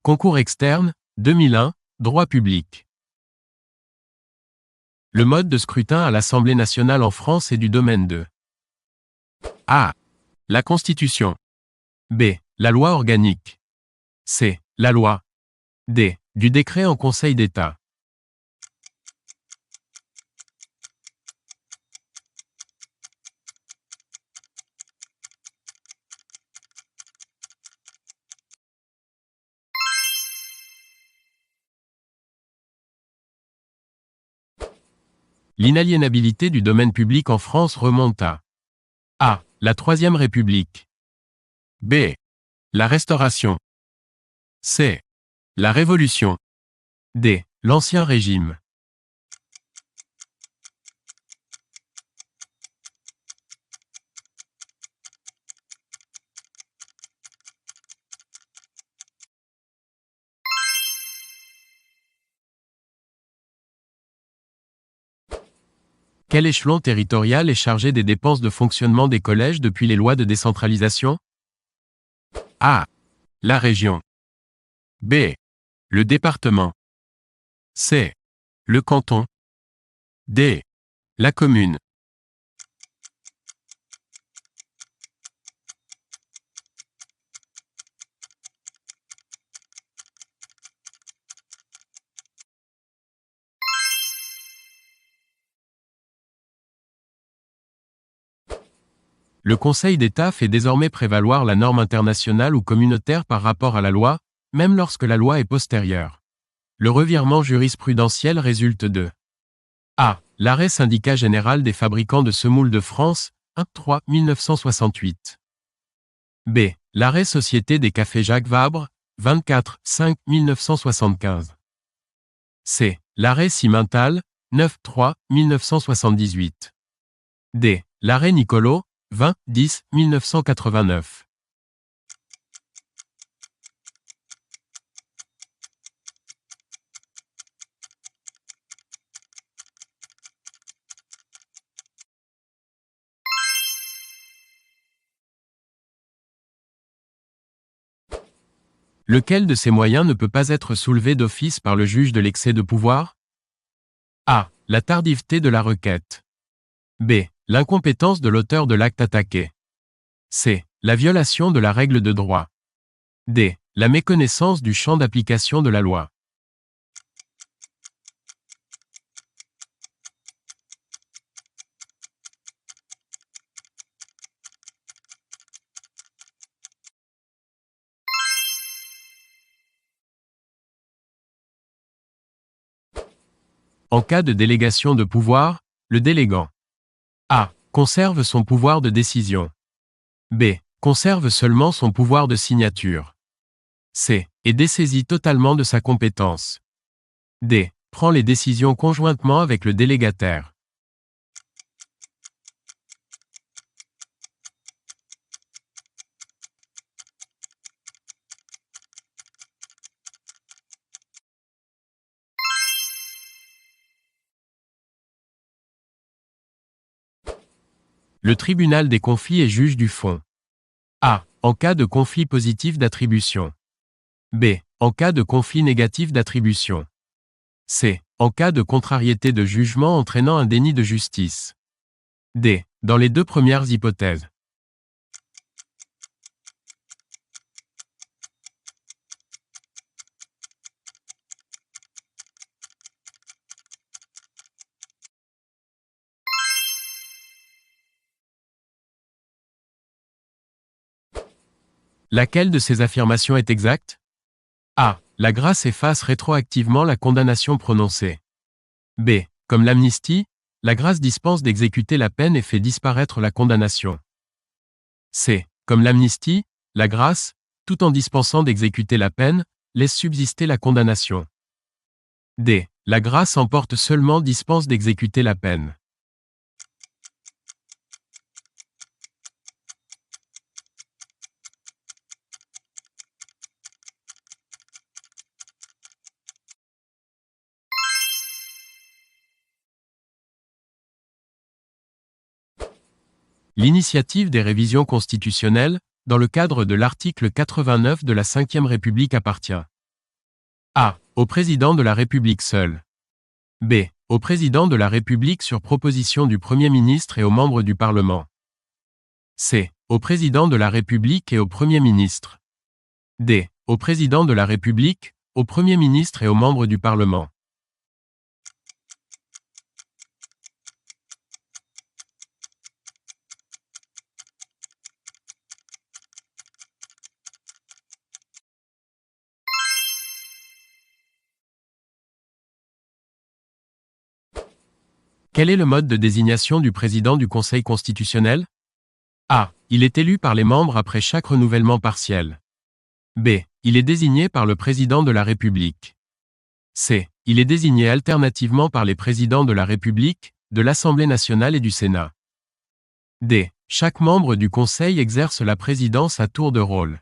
Concours externe, 2001, droit public. Le mode de scrutin à l'Assemblée nationale en France est du domaine de A. La Constitution. B. La loi organique. C. La loi. D. Du décret en Conseil d'État. L'inaliénabilité du domaine public en France remonte à A. La Troisième République. B. La Restauration. C. La Révolution. D. L'Ancien Régime. Quel échelon territorial est chargé des dépenses de fonctionnement des collèges depuis les lois de décentralisation? A. La région. B. Le département. C. Le canton. D. La commune. Le Conseil d'État fait désormais prévaloir la norme internationale ou communautaire par rapport à la loi, même lorsque la loi est postérieure. Le revirement jurisprudentiel résulte de A. L'arrêt Syndicat général des fabricants de semoules de France, 1-3-1968. B. L'arrêt Société des cafés Jacques Vabre, 24-5-1975. C. L'arrêt Simmental, 9-3-1978. D. L'arrêt Niccolo, 20-10-1989. Lequel de ces moyens ne peut pas être soulevé d'office par le juge de l'excès de pouvoir? A. La tardiveté de la requête. B. L'incompétence de l'auteur de l'acte attaqué. C. La violation de la règle de droit. D. La méconnaissance du champ d'application de la loi. En cas de délégation de pouvoir, le délégant A. Conserve son pouvoir de décision. B. Conserve seulement son pouvoir de signature. C. Est dessaisi totalement de sa compétence. D. Prend les décisions conjointement avec le délégataire. Le tribunal des conflits est juge du fond. A. En cas de conflit positif d'attribution. B. En cas de conflit négatif d'attribution. C. En cas de contrariété de jugement entraînant un déni de justice. D. Dans les deux premières hypothèses. Laquelle de ces affirmations est exacte? A. La grâce efface rétroactivement la condamnation prononcée. B. Comme l'amnistie, la grâce dispense d'exécuter la peine et fait disparaître la condamnation. C. Comme l'amnistie, la grâce, tout en dispensant d'exécuter la peine, laisse subsister la condamnation. D. La grâce emporte seulement dispense d'exécuter la peine. L'initiative des révisions constitutionnelles, dans le cadre de l'article 89 de la Ve République appartient A. Au président de la République seul. B. Au président de la République sur proposition du Premier ministre et aux membres du Parlement. C. Au président de la République et au Premier ministre. D. Au président de la République, au Premier ministre et aux membres du Parlement. Quel est le mode de désignation du président du Conseil constitutionnel? A. Il est élu par les membres après chaque renouvellement partiel. B. Il est désigné par le président de la République. C. Il est désigné alternativement par les présidents de la République, de l'Assemblée nationale et du Sénat. D. Chaque membre du Conseil exerce la présidence à tour de rôle.